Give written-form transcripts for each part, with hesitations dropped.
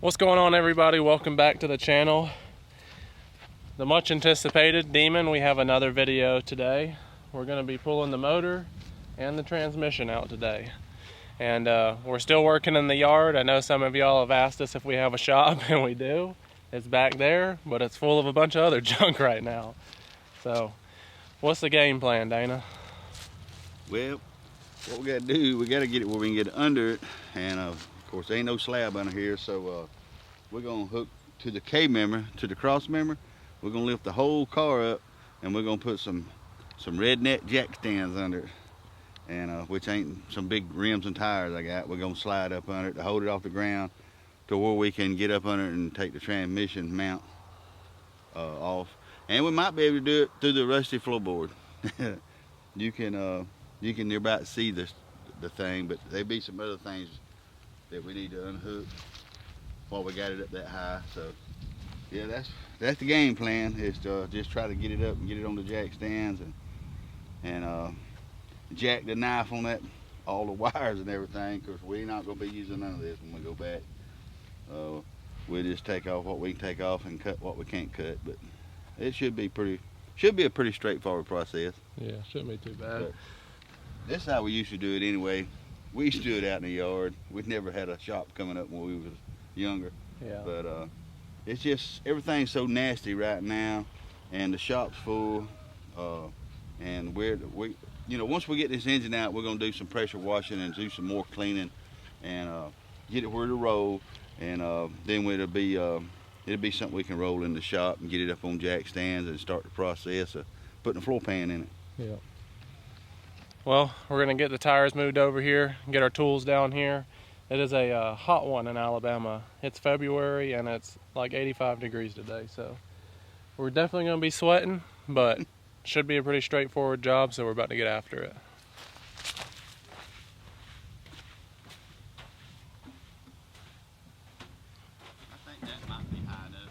What's going on, everybody? Welcome back to the channel. The much anticipated Demon, we have another video today. We're going to be pulling the motor and the transmission out today. And we're still working in the yard. I know some of y'all have asked us if we have a shop, and we do. It's back there, but it's full of a bunch of other junk right now. So, what's the game plan, Dana? Well, what we got to do, we got to get it where we can get under it. And of course, there ain't no slab under here, so we're going to hook to the K member, to the cross member. We're going to lift the whole car up, and we're going to put some redneck jack stands under it. And which ain't some big rims and tires I got. We're going to slide up under it to hold it off the ground to where we can get up under it and take the transmission mount off. And we might be able to do it through the rusty floorboard. You can about see the thing, but there be some other things that we need to unhook while we got it up that high. So yeah, that's the game plan, is to just try to get it up and get it on the jack stands and jack the knife on that, all the wires and everything, because we're not going to be using none of this when we go back. We'll just take off what we can take off and cut what we can't cut, but it should be a pretty straightforward process. Yeah, shouldn't be too bad. But this is how we used to do it anyway. We used to do it out in the yard. We'd never had a shop coming up when we was younger. Yeah. But it's just, everything's so nasty right now, and the shop's full. And once we get this engine out, we're gonna do some pressure washing and do some more cleaning, and get it where to roll. And then it'll be something we can roll in the shop and get it up on jack stands and start the process of putting a floor pan in it. Yeah. Well, we're gonna get the tires moved over here and get our tools down here. It is a hot one in Alabama. It's February and it's like 85 degrees today, so we're definitely gonna be sweating, but should be a pretty straightforward job, so we're about to get after it. I think that might be high enough.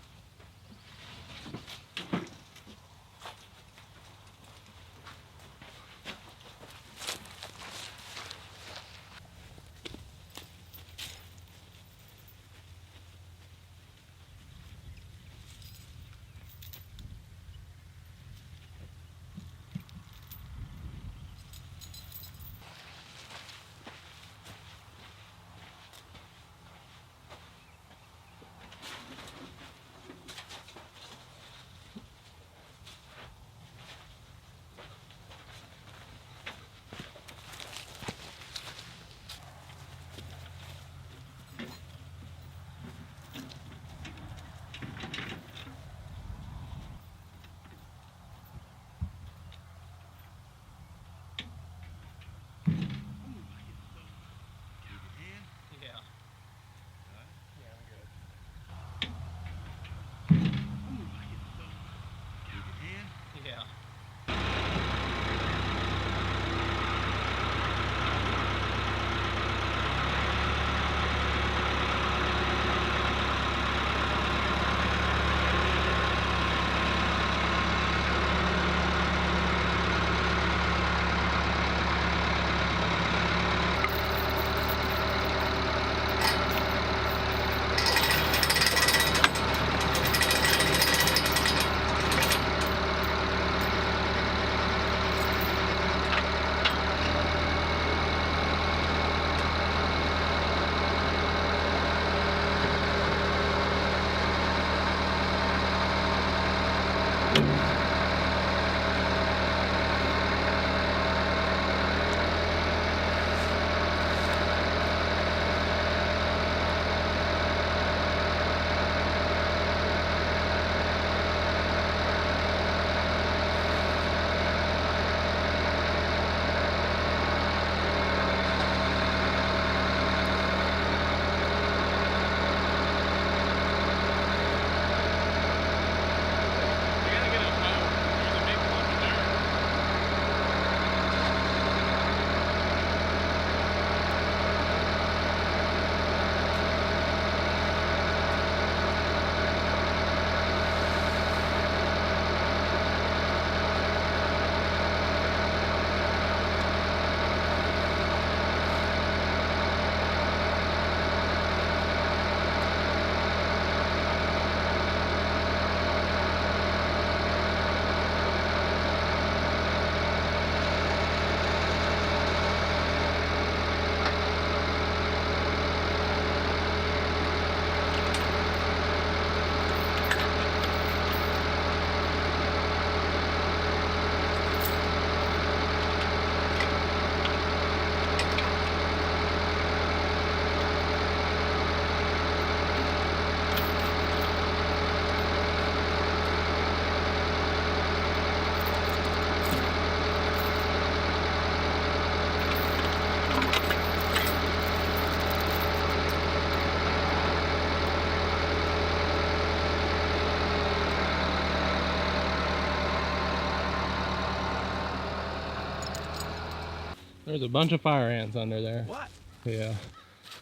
There's a bunch of fire ants under there. What? Yeah.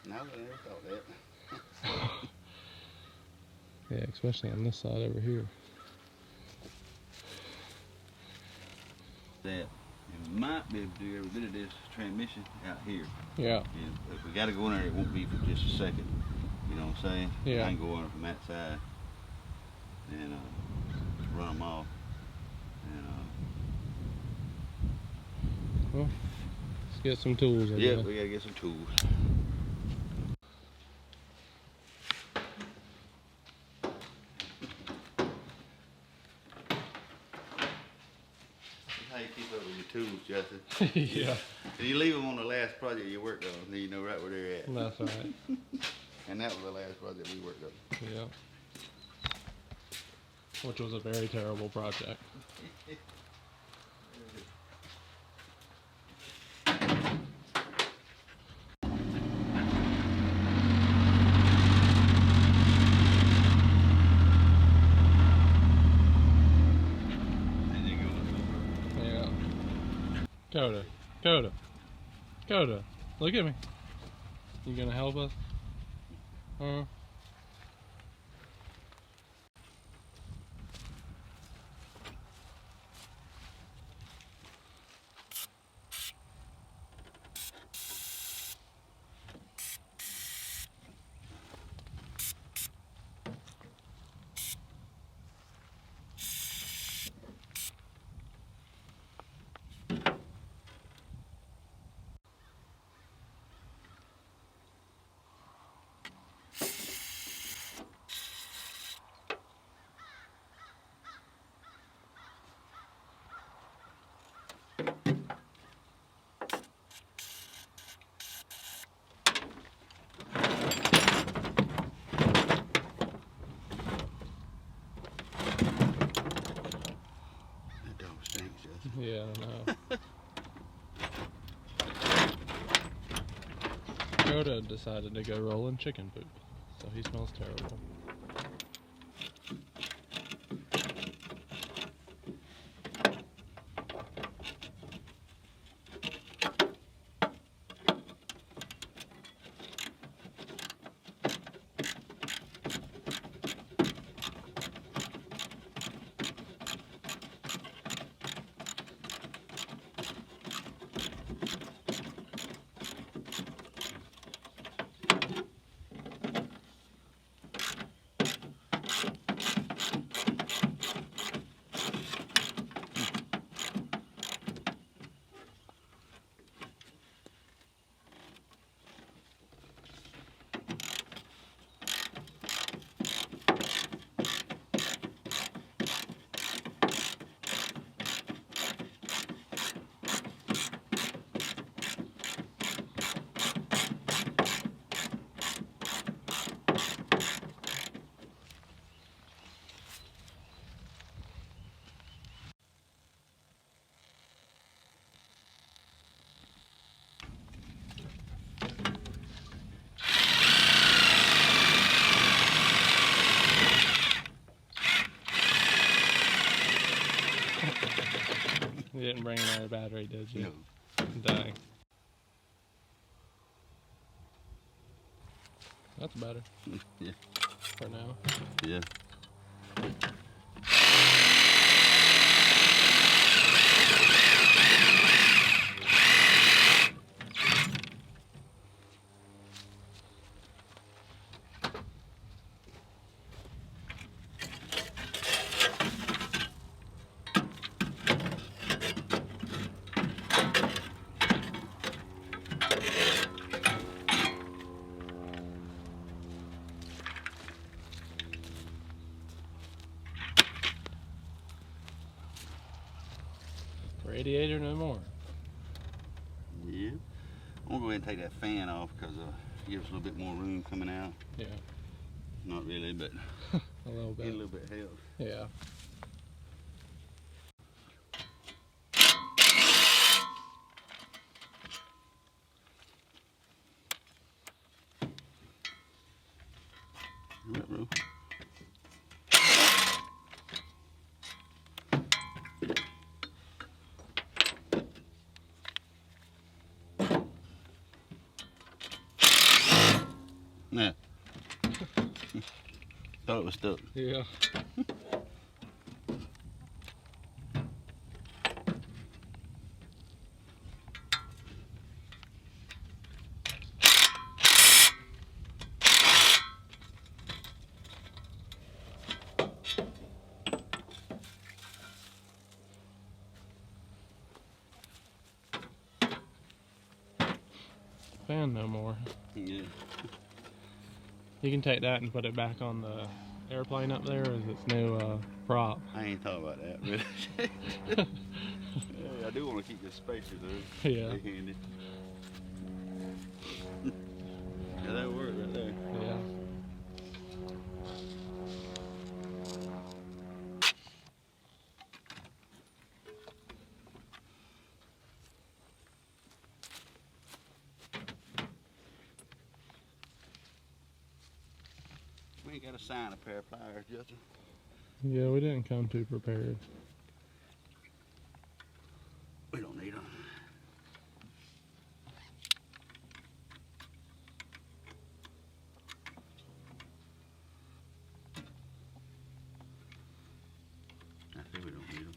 No, I never thought that. Yeah, especially on this side over here. That we might be able to do every bit of this transmission out here. Yeah. And if we got to go in there, it won't be for just a second. You know what I'm saying? Yeah. I can go in from that side and run them off. And Well, let's get some tools. yeah, we gotta get some tools. How you keep up with your tools, Justin? Yeah. And you leave them on the last project you worked on, then you know right where they're at. That's right. And that was the last project we worked on. Yeah. Which was a very terrible project. Yeah. Coda, look at me. You gonna help us? Huh? That dog stinks, Justin. Yeah, I know. Coda decided to go rolling chicken poop, so he smells terrible. You didn't bring another battery, did you? No. Dang. That's better. Yeah. For now. Yeah. Radiator no more. Yeah. I'm gonna go ahead and take that fan off because it gives us a little bit more room coming out. Yeah. Not really, but A little get bit. a little bit help. Yeah. All right, bro. Yeah. Thought it was stuck. Yeah. Fan no more. Yeah. You can take that and put it back on the airplane up there as its new prop. I ain't thought about that, really. Yeah, I do want to keep this spacer though. Yeah. Stay handy. Yeah, that'll work right there. Yeah. We ain't got to sign a pair of pliers, Justin. Yeah, we didn't come too prepared. We don't need them. I say we don't need them.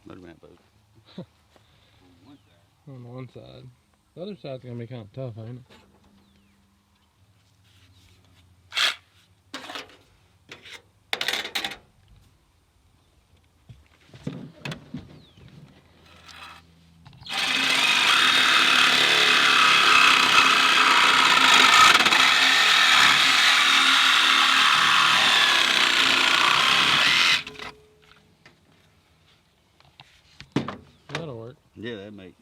Look at that boat. On one side. On one side. The other side's gonna be kind of tough, ain't it? That'll work. Yeah, that make.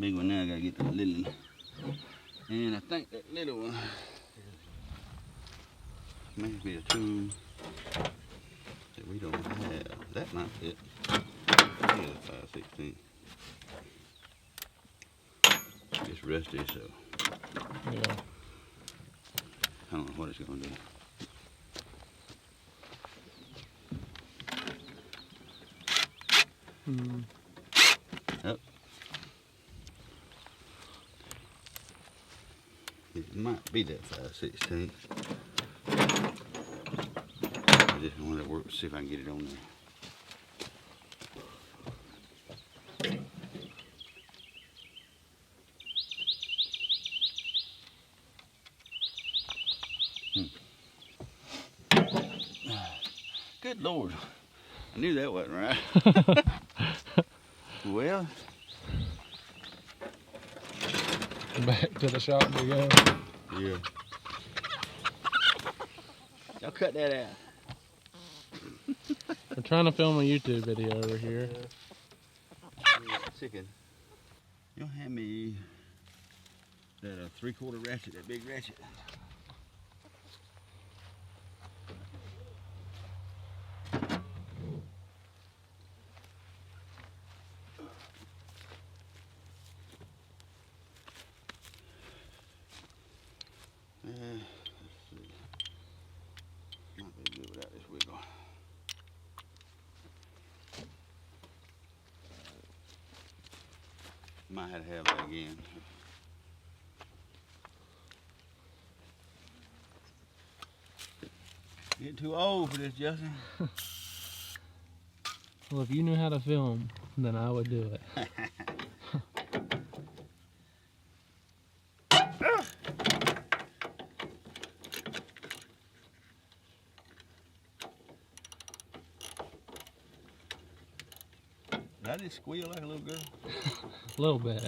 Big one now, I gotta get the little one. And I think that little one may be a tool that we don't have. That might fit. Yeah, 5/16. It's rusty, so Yeah. I don't know what it's gonna do. Hmm. Yep. It might be that 5/16. I just want to work, see if I can get it on there. Good Lord. I knew that wasn't right. Well, Back to the shop we go. yeah. Y'all cut that out. We're trying to film a YouTube video over here. Chicken. You'll hand me that 3/4 ratchet, that big ratchet. Let's see. Might be good without this wiggle. Might have to have that again. Getting too old for this, Justin. Well, if you knew how to film, then I would do it. Did I just squeal like a little girl? A little bit.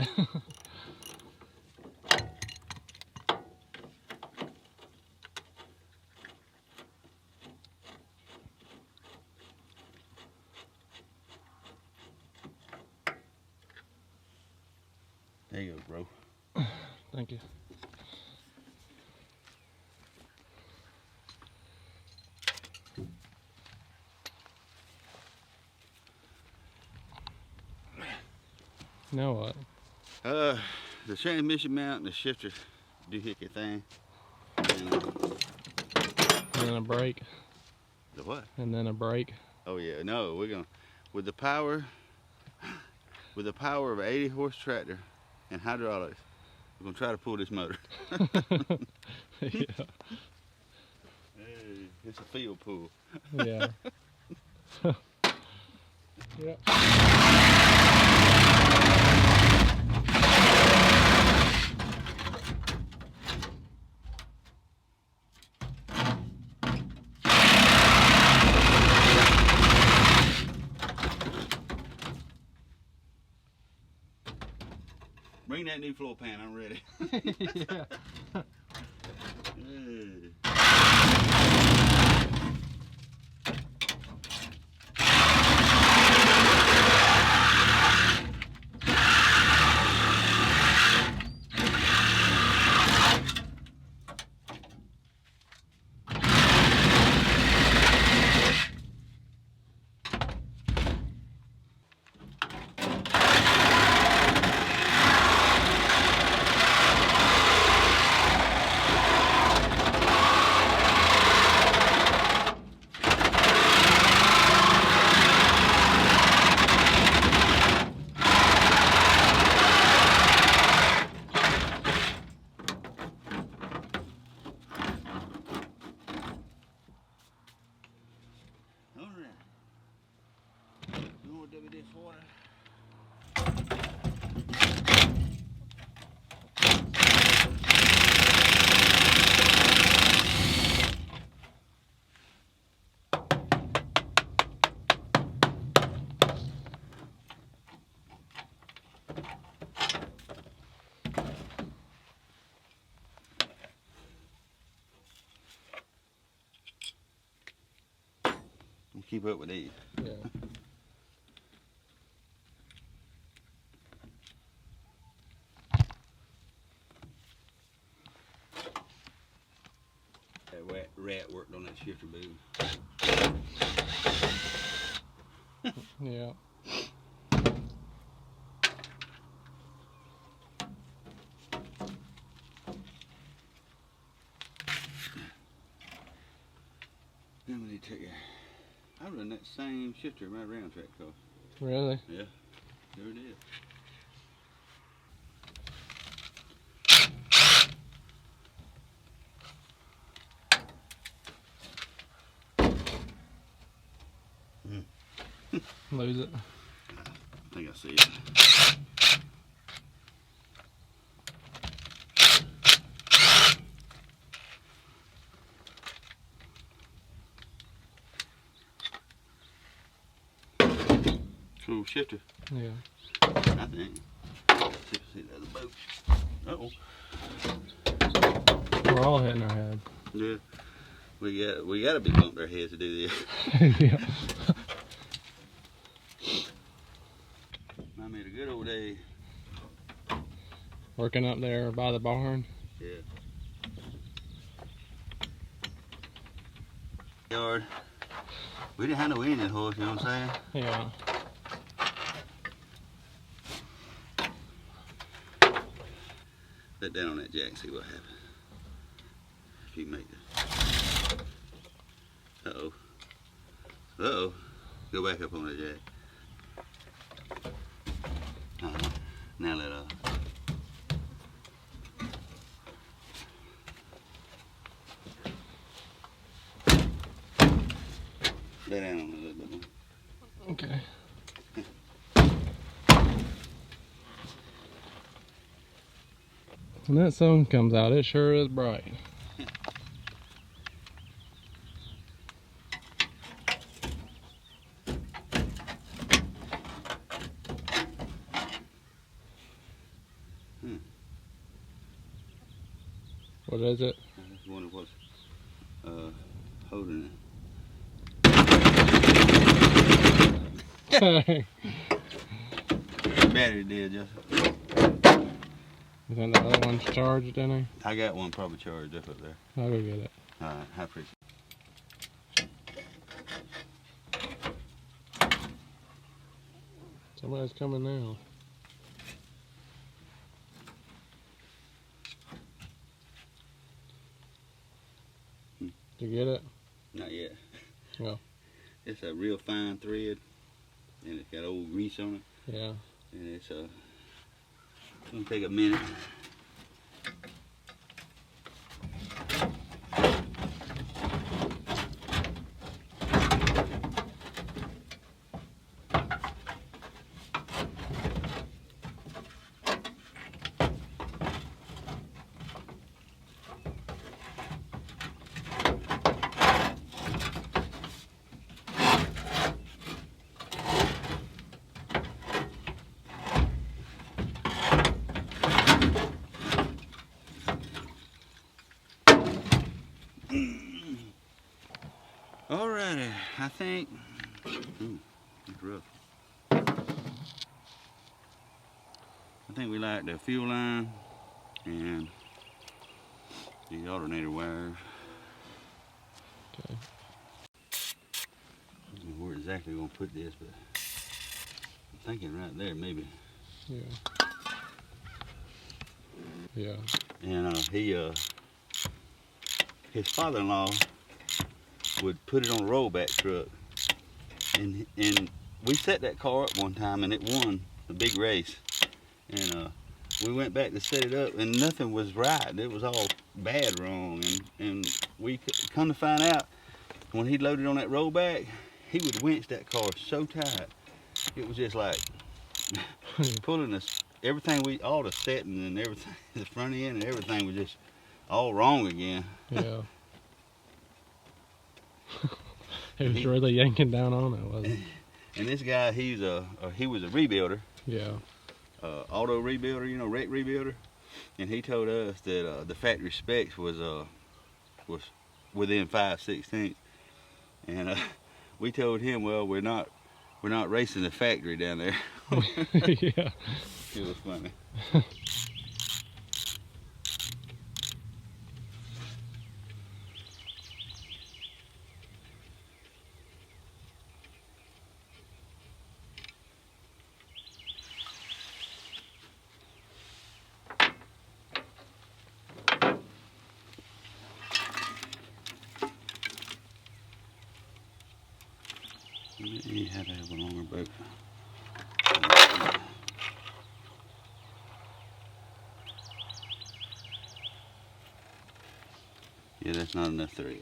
There you go, bro. Thank you. Now what? The transmission mount and the shifter doohickey thing. And, And then a brake. the what? And then a brake. Oh yeah, no, we're gonna with the power of an 80 horse tractor and hydraulics, we're gonna try to pull this motor. Yeah. Hey, it's a field pull. Yeah. Yep. Bring that new floor pan, I'm ready. Yeah. Hey. Keep up with these. Yeah. That rat worked on that shifter boom. Yeah. Then we need to take a, I run that same shifter in my round track car. Really? Yeah, sure did. Lose it. I think I see it. Cool shifter, Yeah. I think. See the other boat. Uh-oh. We're all hitting our head. Yeah. We gotta be bumped our heads to do this. Yeah. I made a good old day. Working up there by the barn. Yeah. Yard. We didn't have no engine horse, you know what I'm saying? Yeah. Let down on that jack and see what happens. If you make it. Uh-oh. Uh-oh. Go back up on that jack. Now let off. Lay down on it a little bit more. Okay. When that sun comes out, it sure is bright. What is it? I just wonder what's holding it. Battery dead, Justin. You think the other one's charged, any? I got one probably charged up there. I'll go get it. Alright, I appreciate it. Somebody's coming now. Did you get it? Not yet. No. It's a real fine thread, and it's got old grease on it. Yeah. And it's gonna take a minute. Alrighty, I think. Ooh, it's rough. I think we like the fuel line and the alternator wires. Okay. I don't know where exactly we're gonna put this, but I'm thinking right there maybe. Yeah. Yeah. And his father-in-law would put it on a rollback truck, and we set that car up one time and it won a big race, and we went back to set it up and nothing was right. It was all bad wrong, and we come to find out when he loaded on that rollback, he would winch that car so tight it was just like pulling us everything, all the setting and everything, the front end and everything was just all wrong again. Yeah. He was really yanking down on it, wasn't he? And this guy, he was a rebuilder. Yeah. Auto rebuilder, you know, wreck rebuilder. And he told us that the factory specs was within 5/16. And we told him, well, we're not racing the factory down there. Yeah. It was funny. You had to have a longer boat. Yeah, that's not enough thread.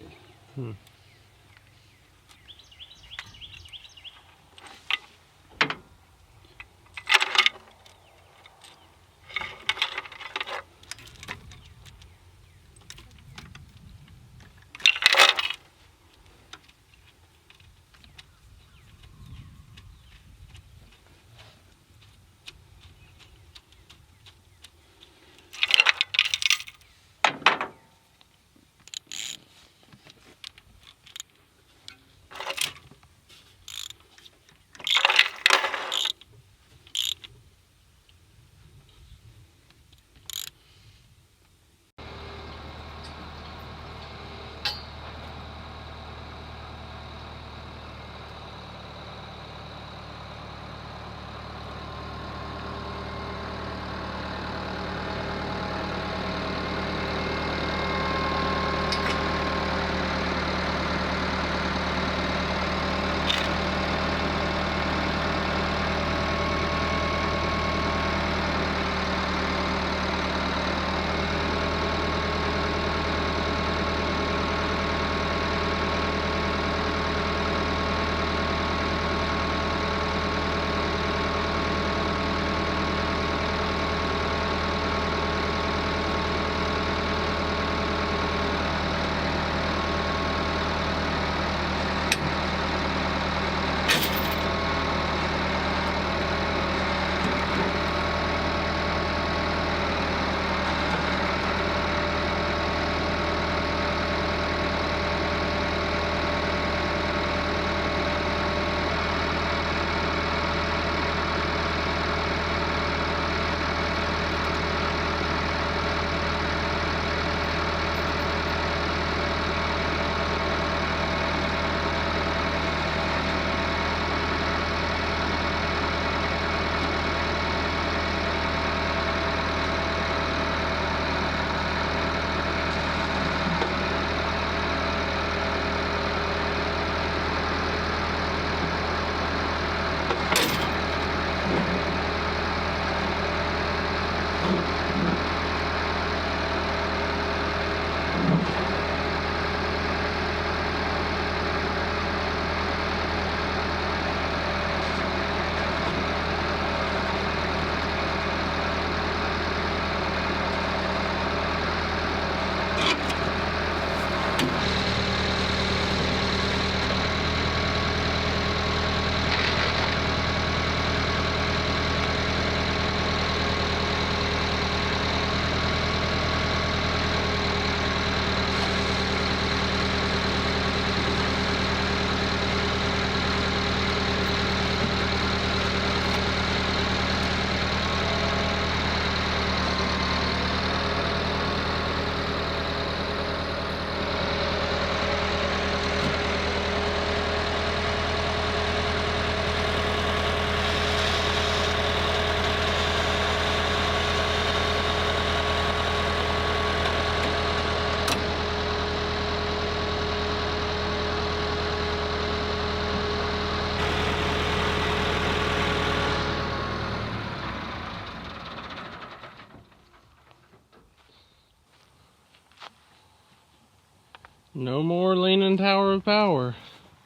No more leaning tower of power.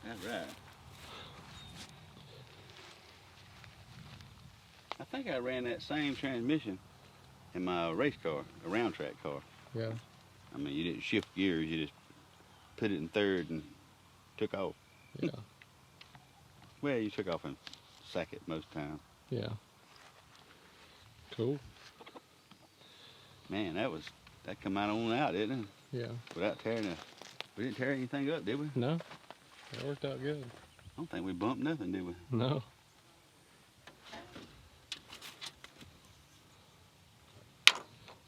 That's right. I think I ran that same transmission in my race car, a round track car. Yeah. I mean, you didn't shift gears, you just put it in third and took off. Yeah. Well, you took off in second most times. Yeah. Cool. Man, that come out on out, didn't it? Yeah. Without we didn't tear anything up, did we? No. That worked out good. I don't think we bumped nothing, did we? No.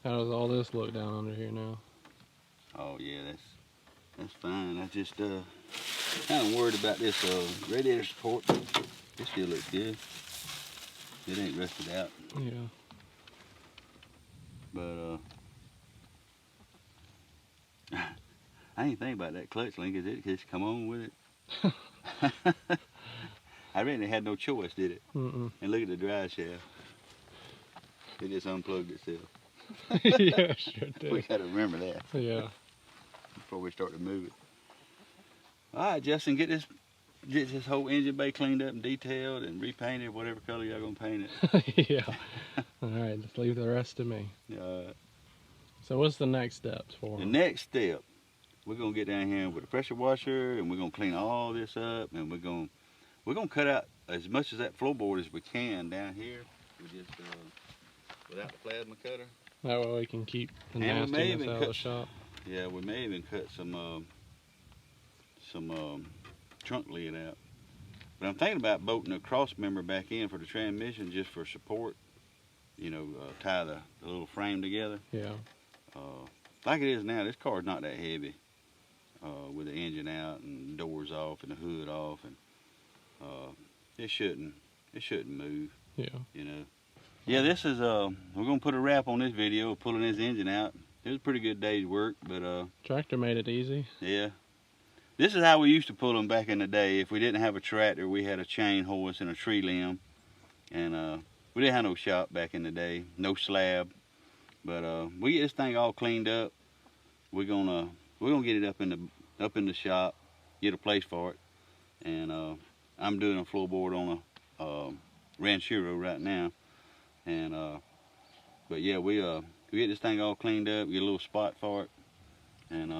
How does all this look down under here now? Oh yeah, that's fine. I just kind of worried about this radiator support. It still looks good. It ain't rusted out. Yeah. But I ain't think about that clutch link. Is it just come on with it? I really had no choice, did it? Mm-mm. And look at the drive shaft. It just unplugged itself. Yeah, sure did. We gotta remember that Yeah. before we start to move it. All right, Justin, get this whole engine bay cleaned up and detailed and repainted, whatever color y'all gonna paint it. Yeah. All right, just leave the rest to me. So what's the next steps for The them? next step, we're gonna get down here with a pressure washer and we're gonna clean all this up and we're gonna cut out as much of that floorboard as we can down here. We just without the plasma cutter. That way we can keep the And we may nastiness even out of the shop. Yeah, we may even cut some trunk lid out. But I'm thinking about bolting a cross member back in for the transmission just for support. You know, tie the little frame together. Yeah. Like it is now, this car's not that heavy. With the engine out and doors off and the hood off, and it shouldn't move. Yeah. You know. Yeah, this is we're gonna put a wrap on this video of pulling this engine out. It was a pretty good day's work, but Tractor made it easy. yeah. This is how we used to pull them back in the day. If we didn't have a tractor, we had a chain horse and a tree limb, and we didn't have no shop back in the day, no slab. But we get this thing all cleaned up. We're gonna get it up in the shop, get a place for it, and I'm doing a floorboard on a Ranchero right now. And but yeah, we get this thing all cleaned up, get a little spot for it, and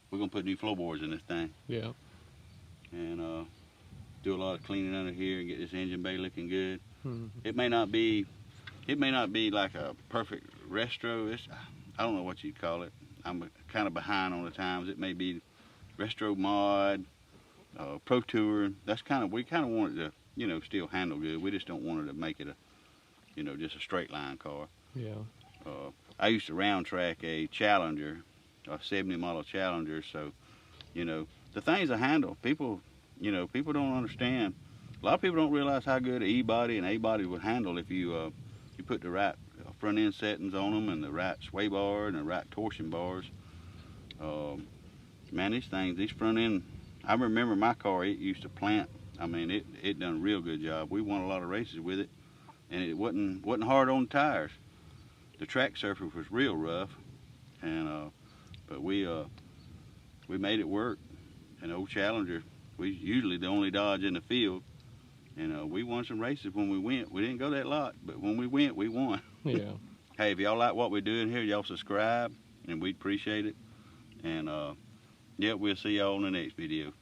we're gonna put new floorboards in this thing. Yeah. And do a lot of cleaning under here and get this engine bay looking good. Mm-hmm. It may not be like a perfect restro. I don't know what you'd call it. I'm kind of behind on the times. It may be Restro Mod, Pro Tour. We kind of want it to, still handle good. We just don't want it to make it just a straight line car. Yeah. I used to round track a Challenger, a 70 model Challenger. So, the things I handle, people don't understand. A lot of people don't realize how good an E-body and A-body would handle if you put the right front end settings on them and the right sway bar and the right torsion bars. Man, these front end, I remember my car, it used to plant. I mean, it done a real good job. We won a lot of races with it, and it wasn't hard on the tires. The track surface was real rough, and but we made it work. An old Challenger, we usually the only Dodge in the field, and we won some races when we went. We didn't go that lot, but when we went, we won. Yeah. Hey, if y'all like what we're doing here, y'all subscribe, and we'd appreciate it. And yeah, we'll see y'all in the next video.